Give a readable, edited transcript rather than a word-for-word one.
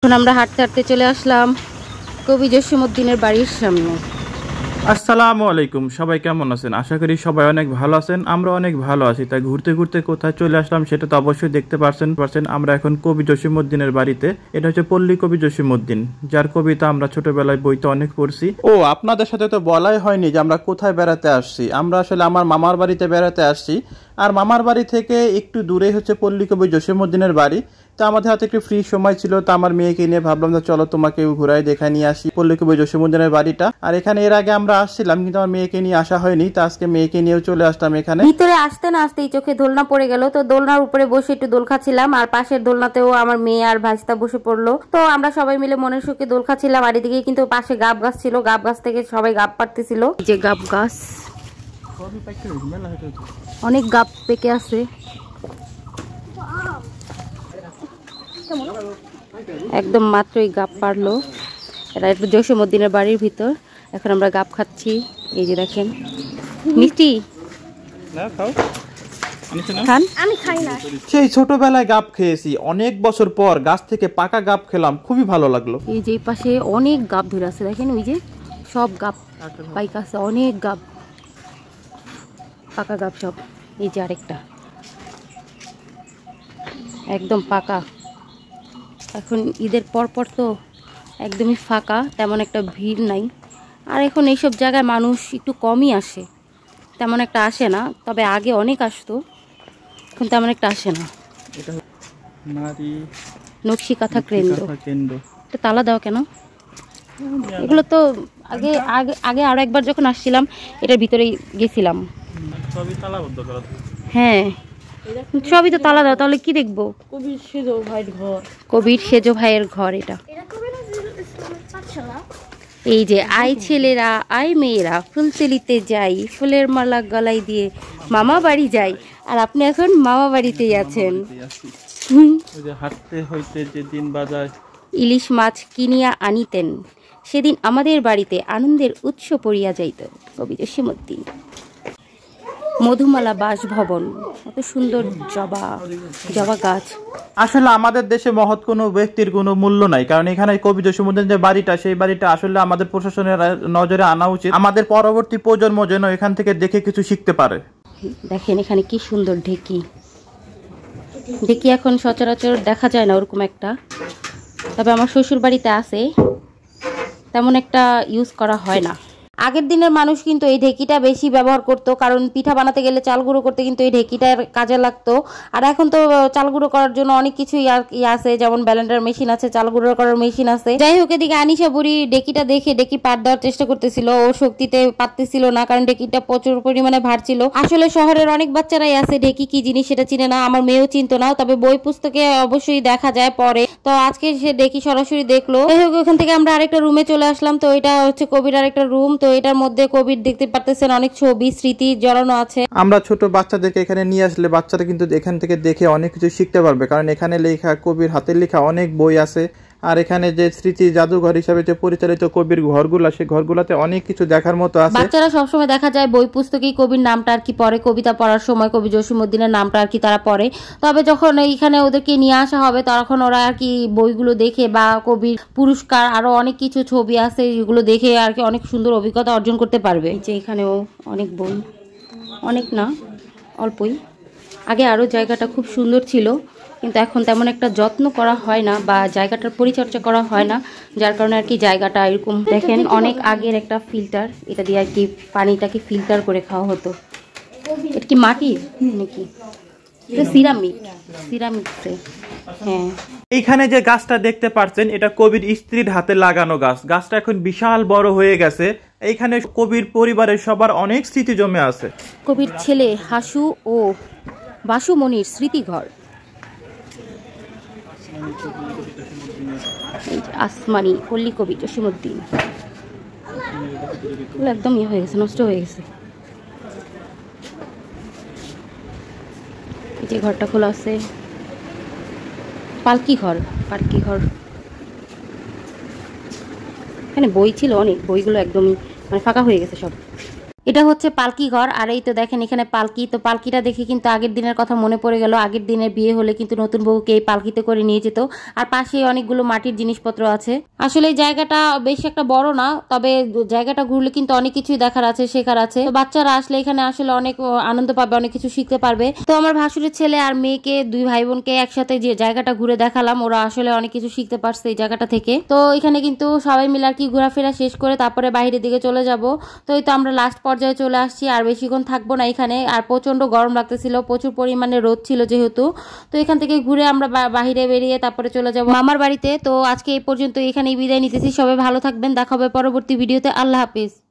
এখন আমরা হাঁটতে হাঁটতে চলে আসলাম কবি জসীমউদ্দিনের বাড়ির সামনে। আসসালামু আলাইকুম, সবাই কেমন আছেন? আশা করি সবাই অনেক ভালো আছেন। আমরা অনেক ভালো আছি। তাই ঘুরতে ঘুরতে কোথায় চলে আসলাম সেটা তো অবশ্যই দেখতে পারছেন। আমরা এখন কবি জসীমউদ্দিনের বাড়িতে। এটা হচ্ছে পল্লী কবি জসীমউদ্দিন, যার কবিতা আমরা ছোটবেলায় বইতে অনেক পড়ছি। ও আপনাদের সাথে তো বলাই হয়নি যে আমরা কোথায় বেড়াতে আসছি। আমরা আসলে আমার মামার বাড়িতে বেড়াতে আসছি, আর মামার বাড়ি থেকে একটু দূরে হচ্ছে পল্লী কবি জসীমউদ্দিনের বাড়ি। তো আমাদের হাতে একটু ফ্রি সময় ছিল, তো আমার মেয়েকে নিয়ে ভাবলাম যে চলো তোমাকে ঘুরাই দেখায় নিয়ে আসি পল্লী কবি জসীমউদ্দিনের বাড়িটা। আর এখানে এর আগে আমরা আসছিলাম, কিন্তু আমার মেয়েকে নিয়ে আসা হয়নি, তো আজকে মেয়েকে নিয়েও চলে আসলাম এখানে। ভিতরে আসতে না আসতেই চোখে দোলনা পড়ে গেল, তো দোলনার উপরে বসে একটু দোল খাচ্ছিলাম, আর পাশের দোলনাতেও আমার মেয়ে আর ভাইস্তা বসে পড়লো। তো আমরা সবাই মিলে মনের সুখে দোল খাচ্ছিলাম। আর এদিকে কিন্তু পাশে গাব গাছ ছিল, গাব গাছ থেকে সবাই গাব পাড়তেছিল। যে গাব গাছ, অনেক গাব পেকে আছে, একদম মাত্রই গাব পারলো। এটা একটু জসীমউদ্দিনের বাড়ির ভিতর। এখন আমরা গাব খাচ্ছি। এই যে দেখেন, মিষ্টি খান। আমি খাই না। সেই ছোটবেলায় গাব খেয়েছি, অনেক বছর পর গাছ থেকে পাকা গাব খেলাম, খুবই ভালো লাগলো। এই যে পাশে অনেক গাব ধরে আছে, দেখেন ওই যে সব গাব পাইকা আছে, অনেক গাব, পাকা গাব সব। এই যে আরেকটা একদম পাকা। এখন ঈদের পর তো একদমই ফাঁকা, তেমন একটা ভিড় নাই। আর এখন এইসব জায়গায় মানুষ একটু কমই আসে, তেমন একটা আসে না। তবে আগে অনেক আসতো, এখন তেমন একটা আসে না। নকশি কাঁথা কেন্দ্র। এটা তালা দেওয়া কেন? এগুলো তো আগে আগে আগে আরো একবার যখন আসছিলাম এটার ভিতরে গেছিলাম। হ্যাঁ, সবই তো তালা দেওয়া, তাহলে কি দেখবো? কবির সেজো ভাইয়ের ঘর এটা। এই যে আই ছেলেরা আই মেয়েরা ফুল তুলিতে যাই, ফুলের মালা গলায় দিয়ে মামা বাড়ি যাই। আর আপনি এখন মামা বাড়িতেই আছেন। হাঁটতে হইতে যেদিন বাজায় ইলিশ মাছ কিনিয়া আনিতেন, সেদিন আমাদের বাড়িতে আনন্দের উৎস পড়িয়া যাইত। কবি জসীমউদ্দিন। মধুমালা বাসভবন, কত সুন্দর জবা জবা গাছ। আসলে আমাদের দেশে মহৎ কোনো ব্যক্তির কোনো মূল্য নাই, কারণ এখানে কবি জসীমউদ্দিনের যে বাড়িটা, সেই বাড়িটা আসলে আমাদের প্রশাসনের নজরে আনা উচিত। আমাদের পরবর্তী প্রজন্ম যেন এখান থেকে দেখে কিছু শিখতে পারে। দেখেন এখানে কি সুন্দর ঢেকি। ঢেকি এখন সচরাচর দেখা যায় না ওরকম একটা, তবে আমার শ্বশুর বাড়িতে আছে, তেমন একটা ইউজ করা হয় না। আগের দিনের মানুষ কিন্তু এই ঢেকিটা বেশি ব্যবহার করতো, কারণ পিঠা বানাতে গেলে চাল গুঁড়ো করতে কিন্তু এই ঢেকিটার কাজে লাগতো। আর এখন তো চাল গুঁড়ো করার জন্য অনেক কিছু আছে, যেমন ব্লেন্ডার মেশিন আছে, চাল গুঁড়ো করার মেশিন আছে। যাই হোক, এদিকে আনিশা বুড়ি ঢেকিটা দেখে ঢেকি পাট দেওয়ার চেষ্টা করতেছিল, ও শক্তিতে পারতেছিল না, কারণ ঢেকিটা প্রচুর পরিমাণে ভার ছিল। আসলে শহরের অনেক বাচ্চারাই আছে ঢেকি কি জিনিস সেটা চিনে না, আমার মেয়েও চিনতো না, তবে বই পুস্তকে অবশ্যই দেখা যায় পরে। তো আজকে সে ঢেকি সরাসরি দেখলো। যাই হোক, ওখান থেকে আমরা আরেকটা রুমে চলে আসলাম। তো এটা হচ্ছে কবির আরেকটা রুম। তো এটার মধ্যে কবির দেখতে পারতেছেন অনেক ছবি স্মৃতি জড়ানো আছে। আমরা ছোট বাচ্চাদেরকে এখানে নিয়ে আসলে বাচ্চারা কিন্তু এখান থেকে দেখে অনেক কিছু শিখতে পারবে, কারণ এখানে লেখা কবির হাতের লেখা অনেক বই আছে। আর এখানে যে স্মৃতি জাদুঘর হিসাবে যে পরিচালিত কবির ঘরগুলা, সেই ঘরগুলাতে অনেক কিছু দেখার মতো আছে। বাচ্চারা সবসময় দেখা যায় বই পুস্তকেই কবির নামটা আর কি পড়ে, কবিতা পড়ার সময় কবি জসীমউদ্দিনের নামটা আর কি তারা পড়ে। তবে যখন এইখানে ওদেরকে নিয়ে আসা হবে তখন ওরা আর কি বইগুলো দেখে বা কবির পুরস্কার আরো অনেক কিছু ছবি আছে যেগুলো দেখে আর কি অনেক সুন্দর অভিজ্ঞতা অর্জন করতে পারবে। যে এখানেও অনেক বই, অনেক না অল্পই। আগে আরো জায়গাটা খুব সুন্দর ছিল, কিন্তু এখন তেমন একটা যত্ন করা হয় না বা জায়গাটার পরিচর্যা করা হয় না, যার কারণে আর কি জায়গাটা এরকম। দেখেন অনেক আগের একটা ফিল্টার, এটা দিয়ে আর কি পানিটাকে ফিল্টার করে খাওয়া হতো। এটা কি মাটির নাকি? এটা সিরামিক, সিরামিক্সে। হ্যাঁ, এইখানে যে গাছটা দেখতে পাচ্ছেন, এটা কবির স্ত্রীর হাতে লাগানো গাছ। গাছটা এখন বিশাল বড় হয়ে গেছে। এইখানে কবির পরিবারের সবার অনেক স্মৃতি জমে আছে। কবির ছেলে হাসু ও বাসুমণির স্মৃতিঘর। আসমানি পল্লী কবি জসীমউদ্দিন। একদম ইয়ে হয়ে গেছে, নষ্ট হয়ে গেছে। এই যে ঘরটা খোলা আছে, পালকি ঘর, পালকি ঘর। এখানে বই ছিল অনেক, বইগুলো একদমই মানে ফাঁকা হয়ে গেছে সব। এটা হচ্ছে পালকি ঘর, আর এই তো দেখেন এখানে পালকি। তো পালকিটা দেখে কিন্তু আগের দিনের কথা মনে পড়ে গেল। আগের দিনের বিয়ে হলে কিন্তু নতুন বউকে এই পালকিতে করে নিয়ে যেত। আর পাশে অনেকগুলো মাটির জিনিসপত্র আছে। আসলে এই জায়গাটা বেশি একটা বড় না, তবে জায়গাটা ঘুরলে কিন্তু অনেক কিছুই দেখার আছে, শেখার আছে। তো বাচ্চারা আসলে এখানে আসলে অনেক আনন্দ পাবে, অনেক কিছু শিখতে পারবে। তো আমার ভাসুরের ছেলে আর মেয়েকে, দুই ভাই বোনকে একসাথে যে জায়গাটা ঘুরে দেখালাম, ওরা আসলে অনেক কিছু শিখতে পারছে এই জায়গাটা থেকে। তো এখানে কিন্তু সবাই মিলে আর কি ঘোরাফেরা শেষ করে তারপরে বাইরের দিকে চলে যাব। তো এই তো আমরা লাস্ট পর্যায়ে চলে আসছি, আর বেশিক্ষণ থাকবো না এখানে। আর প্রচন্ড গরম লাগতেছিল, প্রচুর পরিমাণে রোদ ছিল যেহেতু। তো এখান থেকে ঘুরে আমরা বাহিরে বেরিয়ে তারপরে চলে যাব মামার বাড়িতে। তো আজকে এই পর্যন্ত এখানেই বিদায় নিতেছি। সবাই ভালো থাকবেন, দেখা হবে পরবর্তী ভিডিওতে। আল্লাহ হাফিজ।